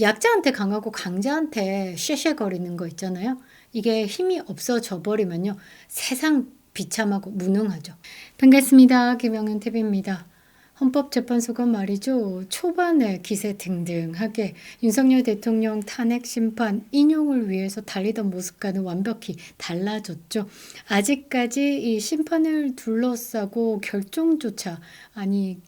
약자한테 강하고 강자한테 쉐쉐거리는 거 있잖아요. 이게 힘이 없어져 버리면요. 세상 비참하고 무능하죠. 반갑습니다. 김영은 TV입니다. 헌법재판소가 말이죠. 초반에 기세 등등하게 윤석열 대통령 탄핵 심판 인용을 위해서 달리던 모습과는 완벽히 달라졌죠. 아직까지 이 심판을 둘러싸고 결정조차 아니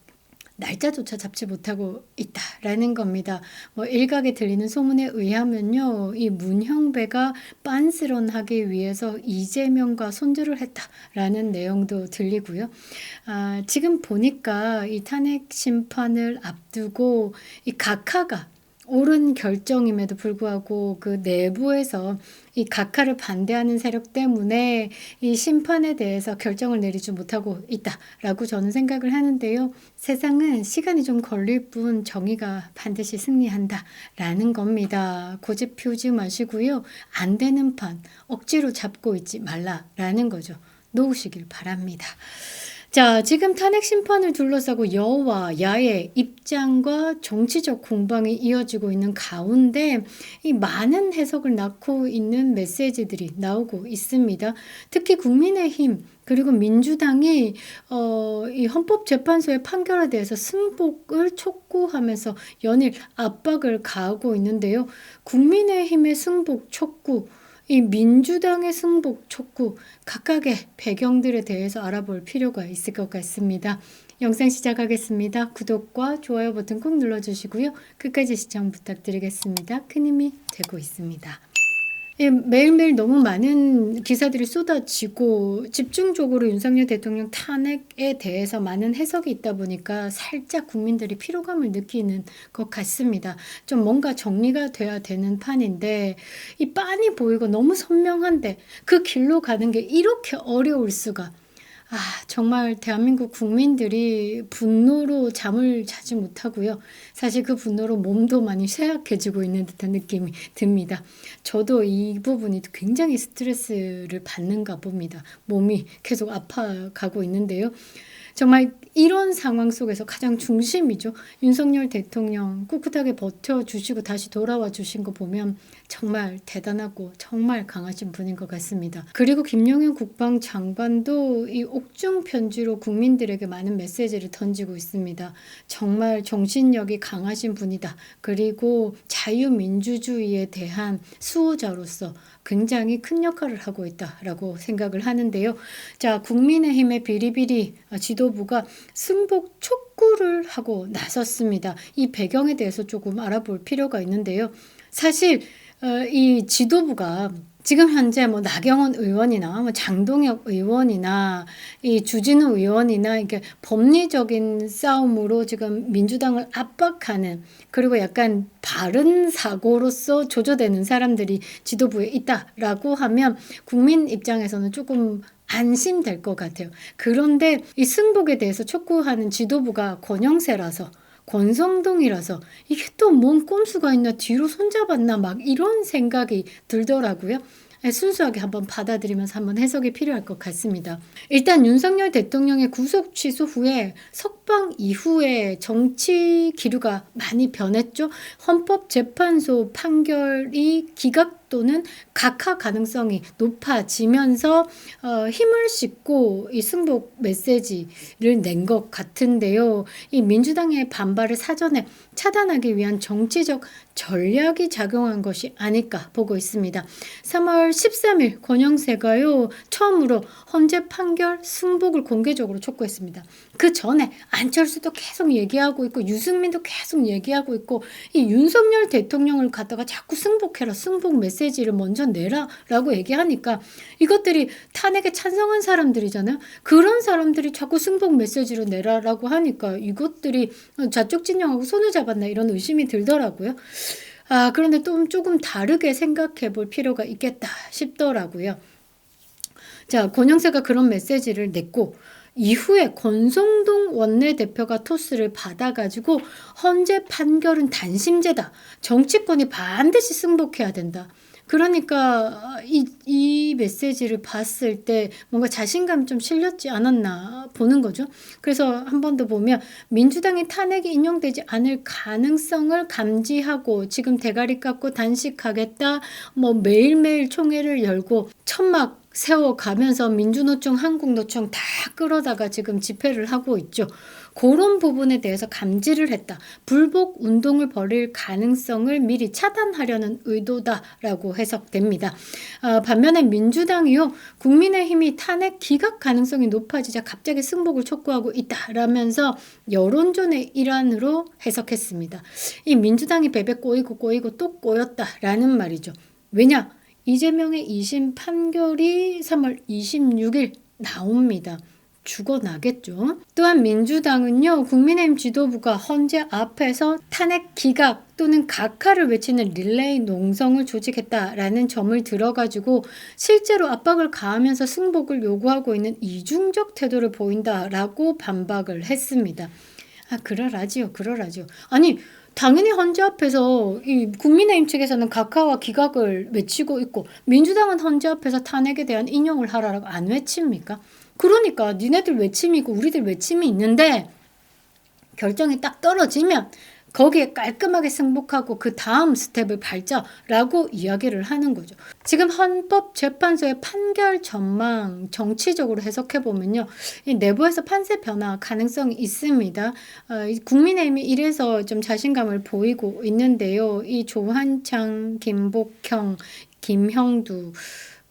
날짜조차 잡지 못하고 있다라는 겁니다. 일각에 들리는 소문에 의하면요, 이 문형배가 빤스런하기 위해서 이재명과 손절을 했다라는 내용도 들리고요. 지금 보니까 이 탄핵 심판을 앞두고 이 각하가 옳은 결정임에도 불구하고 그 내부에서 이 각하를 반대하는 세력 때문에 이 심판에 대해서 결정을 내리지 못하고 있다라고 저는 생각을 하는데요. 세상은 시간이 좀 걸릴 뿐 정의가 반드시 승리한다라는 겁니다. 고집 피우지 마시고요. 안 되는 판 억지로 잡고 있지 말라라는 거죠. 놓으시길 바랍니다. 자, 지금 탄핵 심판을 둘러싸고 여와 야의 입장과 정치적 공방이 이어지고 있는 가운데 이 많은 해석을 낳고 있는 메시지들이 나오고 있습니다. 특히 국민의힘 그리고 민주당이 이 헌법재판소의 판결에 대해서 승복을 촉구하면서 연일 압박을 가하고 있는데요. 국민의힘의 승복 촉구, 이 민주당의 승복 촉구 각각의 배경들에 대해서 알아볼 필요가 있을 것 같습니다. 영상 시작하겠습니다. 구독과 좋아요 버튼 꼭 눌러주시고요. 끝까지 시청 부탁드리겠습니다. 큰 힘이 되고 있습니다. 매일매일 너무 많은 기사들이 쏟아지고 집중적으로 윤석열 대통령 탄핵에 대해서 많은 해석이 있다 보니까 살짝 국민들이 피로감을 느끼는 것 같습니다. 좀 뭔가 정리가 돼야 되는 판인데 이 빤히 보이고 너무 선명한데 그 길로 가는 게 이렇게 어려울 수가. 정말 대한민국 국민들이 분노로 잠을 자지 못하고요. 사실 그 분노로 몸도 많이 쇠약해지고 있는 듯한 느낌이 듭니다. 저도 이 부분이 굉장히 스트레스를 받는가 봅니다. 몸이 계속 아파가고 있는데요. 정말 이런 상황 속에서 가장 중심이죠. 윤석열 대통령 꿋꿋하게 버텨주시고 다시 돌아와 주신 거 보면 정말 대단하고 정말 강하신 분인 것 같습니다. 그리고 김영현 국방장관도 이 옥중 편지로 국민들에게 많은 메시지를 던지고 있습니다. 정말 정신력이 강하신 분이다. 그리고 자유민주주의에 대한 수호자로서 굉장히 큰 역할을 하고 있다라고 생각을 하는데요. 자, 국민의힘의 비리비리 지도부가 승복 촉구를 하고 나섰습니다. 이 배경에 대해서 조금 알아볼 필요가 있는데요. 사실 이 지도부가 지금 현재 나경원 의원이나 장동혁 의원이나 이 주진우 의원이나 이게 법리적인 싸움으로 지금 민주당을 압박하는, 그리고 약간 바른 사고로서 조조되는 사람들이 지도부에 있다라고 하면 국민 입장에서는 조금 안심될 것 같아요. 그런데 이 승복에 대해서 촉구하는 지도부가 권영세라서, 권성동이라서 이게 또 뭔 꼼수가 있나, 뒤로 손잡았나, 막 이런 생각이 들더라고요. 순수하게 한번 받아들이면서 한번 해석이 필요할 것 같습니다. 일단 윤석열 대통령의 구속 취소 후에 석방 이후에 정치 기류가 많이 변했죠. 헌법재판소 판결이 기각 또는 각하 가능성이 높아지면서 힘을 싣고 이 승복 메시지를 낸 것 같은데요. 이 민주당의 반발을 사전에 차단하기 위한 정치적 전략이 작용한 것이 아닐까 보고 있습니다. 3월 13일 권영세가요, 처음으로 헌재 판결 승복을 공개적으로 촉구했습니다. 그 전에 안철수도 계속 얘기하고 있고 유승민도 계속 얘기하고 있고 이 윤석열 대통령을 갖다가 자꾸 승복해라, 승복 메시지를 먼저 내라 라고 얘기하니까 이것들이 탄핵에 찬성한 사람들이잖아요. 그런 사람들이 자꾸 승복 메시지를 내라라고 하니까 이것들이 좌쪽 진영하고 손을 잡았나 이런 의심이 들더라고요. 그런데 또 조금 다르게 생각해 볼 필요가 있겠다 싶더라고요. 자, 권영세가 그런 메시지를 냈고 이후에 권성동 원내대표가 토스를 받아가지고 헌재 판결은 단심제다. 정치권이 반드시 승복해야 된다. 그러니까 이 메시지를 봤을 때 뭔가 자신감이 좀 실렸지 않았나 보는 거죠. 그래서 한 번 더 보면 민주당이 탄핵이 인용되지 않을 가능성을 감지하고 지금 대가리 깎고 단식하겠다. 뭐 매일매일 총회를 열고 천막 세워가면서 민주노총, 한국노총 다 끌어다가 지금 집회를 하고 있죠. 그런 부분에 대해서 감지를 했다. 불복 운동을 벌일 가능성을 미리 차단하려는 의도다라고 해석됩니다. 반면에 민주당이요. 국민의힘이 탄핵 기각 가능성이 높아지자 갑자기 승복을 촉구하고 있다라면서 여론전의 일환으로 해석했습니다. 이 민주당이 베베 꼬이고 또 꼬였다라는 말이죠. 왜냐? 이재명의 2심 판결이 3월 26일 나옵니다. 죽어나겠죠. 또한 민주당은요. 국민의힘 지도부가 헌재 앞에서 탄핵 기각 또는 각하를 외치는 릴레이 농성을 조직했다라는 점을 들어가지고 실제로 압박을 가하면서 승복을 요구하고 있는 이중적 태도를 보인다라고 반박을 했습니다. 그러라지요. 아니 당연히 헌재 앞에서 이 국민의힘 측에서는 각하와 기각을 외치고 있고 민주당은 헌재 앞에서 탄핵에 대한 인용을 하라고 안 외칩니까? 그러니까 니네들 외침이고 우리들 외침이 있는데 결정이 딱 떨어지면 거기에 깔끔하게 승복하고 그 다음 스텝을 밟자라고 이야기를 하는 거죠. 지금 헌법재판소의 판결 전망 정치적으로 해석해보면요. 이 내부에서 판세 변화 가능성이 있습니다. 국민의힘이 이래서 좀 자신감을 보이고 있는데요. 이 조한창, 김복형, 김형두,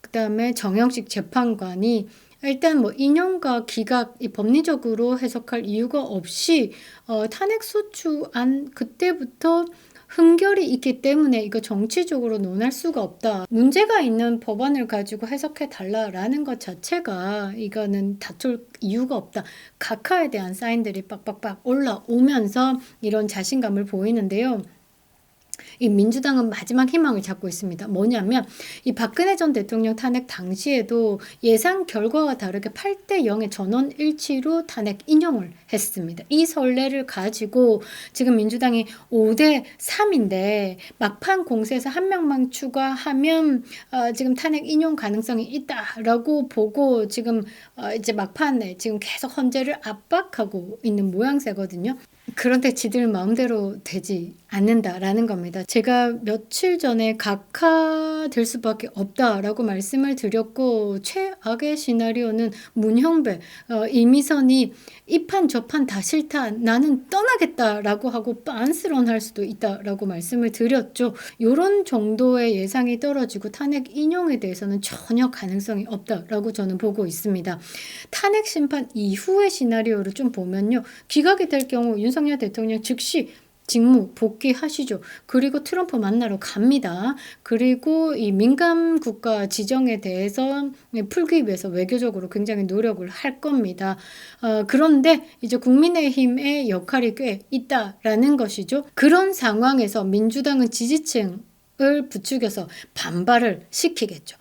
그 다음에 정영식 재판관이 일단 뭐 인용과 기각 이 법리적으로 해석할 이유가 없이 탄핵소추안 그때부터 흥결이 있기 때문에 이거 정치적으로 논할 수가 없다. 문제가 있는 법안을 가지고 해석해 달라라는 것 자체가 이거는 다툴 이유가 없다. 각하에 대한 사인들이 빡빡빡 올라오면서 이런 자신감을 보이는데요. 이 민주당은 마지막 희망을 잡고 있습니다. 뭐냐면 이 박근혜 전 대통령 탄핵 당시에도 예상 결과와 다르게 8대 0의 전원 일치로 탄핵 인용을 했습니다. 이 선례를 가지고 지금 민주당이 5대 3인데 막판 공세에서 한 명만 추가하면 지금 탄핵 인용 가능성이 있다라고 보고 지금 이제 막판에 지금 계속 헌재를 압박하고 있는 모양새거든요. 그런데 지들 마음대로 되지 않는다라는 겁니다. 제가 며칠 전에 각하될 수밖에 없다라고 말씀을 드렸고 최악의 시나리오는 문형배, 이미선이 이 판 저 판 다 싫다 나는 떠나겠다라고 하고 빤스런할 수도 있다라고 말씀을 드렸죠. 이런 정도의 예상이 떨어지고 탄핵 인용에 대해서는 전혀 가능성이 없다라고 저는 보고 있습니다. 탄핵 심판 이후의 시나리오를 좀 보면요. 기각이 될 경우 윤석열 대통령 즉시 직무 복귀하시죠. 그리고 트럼프 만나러 갑니다. 그리고 이 민감 국가 지정에 대해서 풀기 위해서 외교적으로 굉장히 노력을 할 겁니다. 그런데 이제 국민의힘의 역할이 꽤 있다라는 것이죠. 그런 상황에서 민주당은 지지층을 부추겨서 반발을 시키겠죠.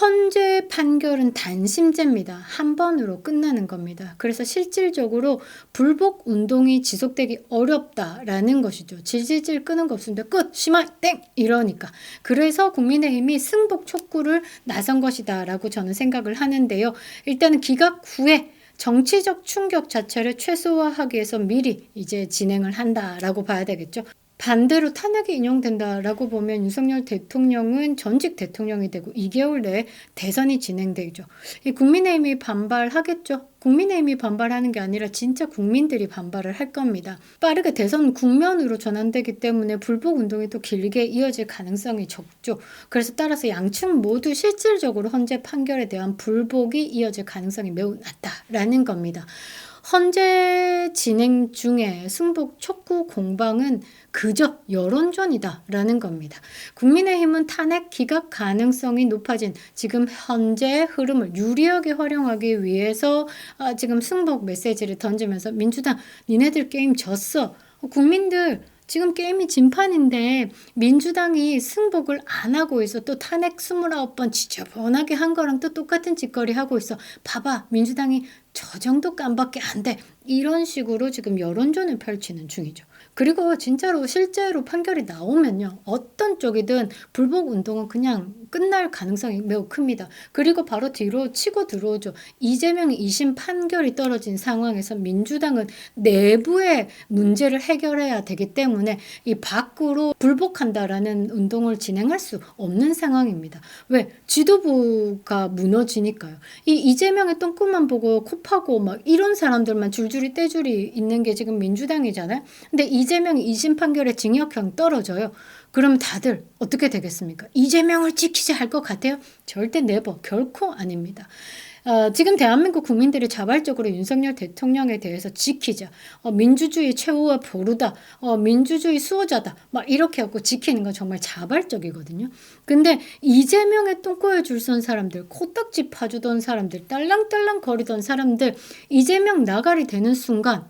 헌재 판결은 단심제입니다. 한 번으로 끝나는 겁니다. 그래서 실질적으로 불복 운동이 지속되기 어렵다라는 것이죠. 질질질 끄는 거 없습니다. 끝! 심한! 땡! 이러니까. 그래서 국민의힘이 승복 촉구를 나선 것이다라고 저는 생각을 하는데요. 일단은 기각 후에 정치적 충격 자체를 최소화하기 위해서 미리 이제 진행을 한다라고 봐야 되겠죠. 반대로 탄핵이 인용된다라고 보면 윤석열 대통령은 전직 대통령이 되고 2개월 내에 대선이 진행되죠. 이 국민의힘이 반발하겠죠. 국민의힘이 반발하는 게 아니라 진짜 국민들이 반발을 할 겁니다. 빠르게 대선 국면으로 전환되기 때문에 불복 운동이 또 길게 이어질 가능성이 적죠. 그래서 따라서 양측 모두 실질적으로 헌재 판결에 대한 불복이 이어질 가능성이 매우 낮다라는 겁니다. 헌재 진행 중에 승복 촉구 공방은 그저 여론전이다라는 겁니다. 국민의힘은 탄핵 기각 가능성이 높아진 지금 현재의 흐름을 유리하게 활용하기 위해서 지금 승복 메시지를 던지면서 민주당 니네들 게임 졌어. 국민들 지금 게임이 진판인데 민주당이 승복을 안 하고 있어. 또 탄핵 29번 지저분하게 한 거랑 또 똑같은 짓거리 하고 있어. 봐봐 민주당이 저 정도 깜밖에 안 돼. 이런 식으로 지금 여론전을 펼치는 중이죠. 그리고 진짜로 실제로 판결이 나오면요. 어떤 쪽이든 불복 운동은 그냥 끝날 가능성이 매우 큽니다. 그리고 바로 뒤로 치고 들어오죠. 이재명의 2심 판결이 떨어진 상황에서 민주당은 내부의 문제를 해결해야 되기 때문에 이 밖으로 불복한다라는 운동을 진행할 수 없는 상황입니다. 왜? 지도부가 무너지니까요. 이 이재명의 똥꼬만 보고 코 파고 막 이런 사람들만 줄줄이 떼줄이 있는 게 지금 민주당이잖아요. 근데 이재명이 2심 판결에 징역형 떨어져요. 그럼 다들 어떻게 되겠습니까? 이재명을 지키자 할 것 같아요? 절대 네버, 결코 아닙니다. 지금 대한민국 국민들이 자발적으로 윤석열 대통령에 대해서 지키자. 민주주의 최후와 보루다. 민주주의 수호자다. 막 이렇게 하고 지키는 건 정말 자발적이거든요. 근데 이재명의 똥꼬에 줄 선 사람들, 코딱지 파주던 사람들, 딸랑딸랑 거리던 사람들, 이재명 나가리 되는 순간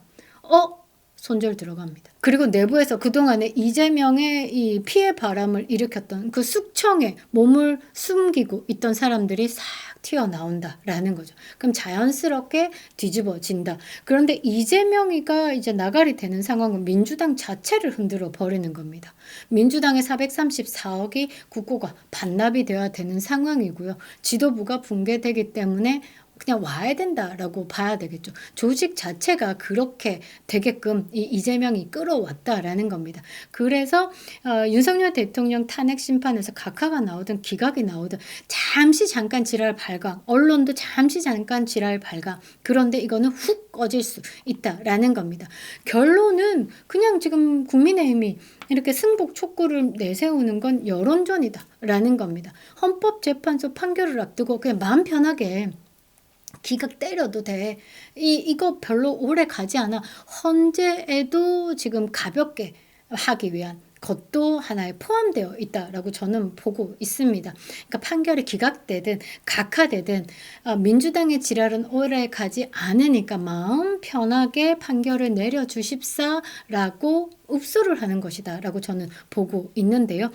손절 들어갑니다. 그리고 내부에서 그동안에 이재명의 이 피해 바람을 일으켰던 그 숙청에 몸을 숨기고 있던 사람들이 싹 튀어나온다라는 거죠. 그럼 자연스럽게 뒤집어진다. 그런데 이재명이가 이제 나가리 되는 상황은 민주당 자체를 흔들어 버리는 겁니다. 민주당의 434억이 국고가 반납이 되어야 되는 상황이고요. 지도부가 붕괴되기 때문에 그냥 와야 된다라고 봐야 되겠죠. 조직 자체가 그렇게 되게끔 이재명이 끌어왔다라는 겁니다. 그래서 윤석열 대통령 탄핵 심판에서 각하가 나오든 기각이 나오든 잠시 잠깐 지랄 발광, 언론도 잠시 잠깐 지랄 발광. 그런데 이거는 훅 꺼질 수 있다라는 겁니다. 결론은 그냥 지금 국민의힘이 이렇게 승복 촉구를 내세우는 건 여론전이다라는 겁니다. 헌법재판소 판결을 앞두고 그냥 마음 편하게 기각 때려도 돼. 이거 별로 오래 가지 않아. 헌재에도 지금 가볍게 하기 위한 것도 하나에 포함되어 있다라고 저는 보고 있습니다. 그러니까 판결이 기각되든 각하되든 민주당의 지랄은 오래 가지 않으니까 마음 편하게 판결을 내려주십사라고 읍소를 하는 것이다 라고 저는 보고 있는데요.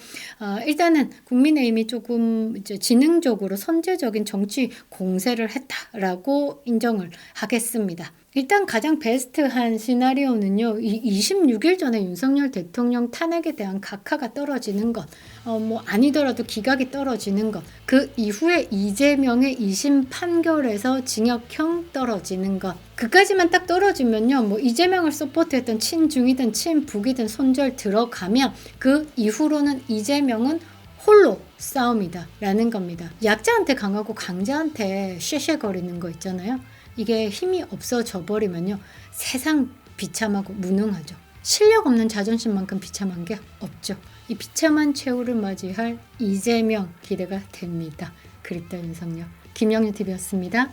일단은 국민의힘이 조금 이제 지능적으로 선제적인 정치 공세를 했다라고 인정을 하겠습니다. 일단 가장 베스트한 시나리오는요. 26일 전에 윤석열 대통령 탄핵에 대한 각하가 떨어지는 것, 아니더라도 기각이 떨어지는 것, 그 이후에 이재명의 2심 판결에서 징역형 떨어지는 것, 그까지만 딱 떨어지면요. 이재명을 서포트했던 친중이든 친북이든 손절 들어가면 그 이후로는 이재명은 홀로 싸움이다 라는 겁니다. 약자한테 강하고 강자한테 쉐쉐거리는 거 있잖아요. 이게 힘이 없어져 버리면요. 세상 비참하고 무능하죠. 실력 없는 자존심만큼 비참한 게 없죠. 이 비참한 최후를 맞이할 이재명 기대가 됩니다. 그립다 윤석열. 김영유 TV였습니다.